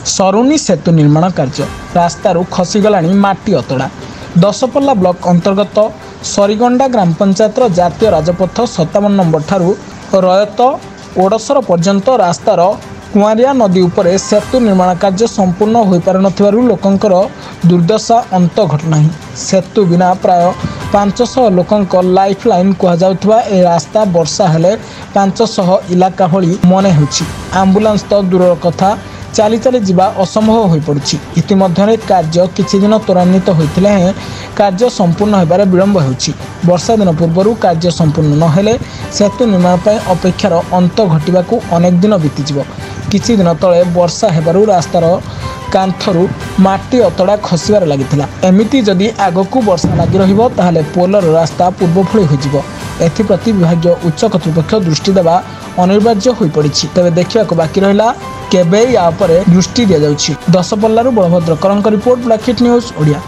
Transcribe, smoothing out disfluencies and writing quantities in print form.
सरुनी सेतु निर्माण कार्य रास्तारू खसीगलाणी माटी अतड़ा। दशपल्ला ब्लॉक अंतर्गत सरीगंडा ग्राम पंचायतर जातीय राजपथ 57 नंबर ठारू रयत ओडसर पर्यंत रास्तार कुआरिया नदी उपरे सेतु निर्माण कार्य संपूर्ण हो पार नथिबारु लोकंकर दुर्दशा अंत घटना। सेतु बिना प्राय 500 लोकंक लाइफ लाइन कहुवा ए रास्ता वर्षा हेले 500 इलाका भली मन होछि। आंबुलांस तो दूर कथा चाली चाली जीवा असंभव हो पड़ुछि। इतिमध्यरे कार्य किछि दिन त्वरान्वित होइतिले हैं कार्य संपूर्ण होबार विलंब होछि। वर्षा दिन पूर्व कार्य संपूर्ण नहेले सेतु निर्माण पर अपेक्षार अंत घटिबाकू अनेक दिन बीतीजिव। किछि दिन तले वर्षा हेबारु रास्तार कांथरू माटी अतड़ा खसिबार लागिथिला। एमिति जदि आगकू वर्षा लागि रहिबो ताहाले पोलर रास्ता पूर्व भली होइजिवो। एथिप्रति विभागीय उच्च कर्तृपक्ष दृष्टि देवा अनिवार्य हो पड़िछि। तबे देखिया बाकी रहिला केबे या उपरे दृष्टि दिया जाउछि। दशपल्लारू बलभद्र करंक report black hit news Odia.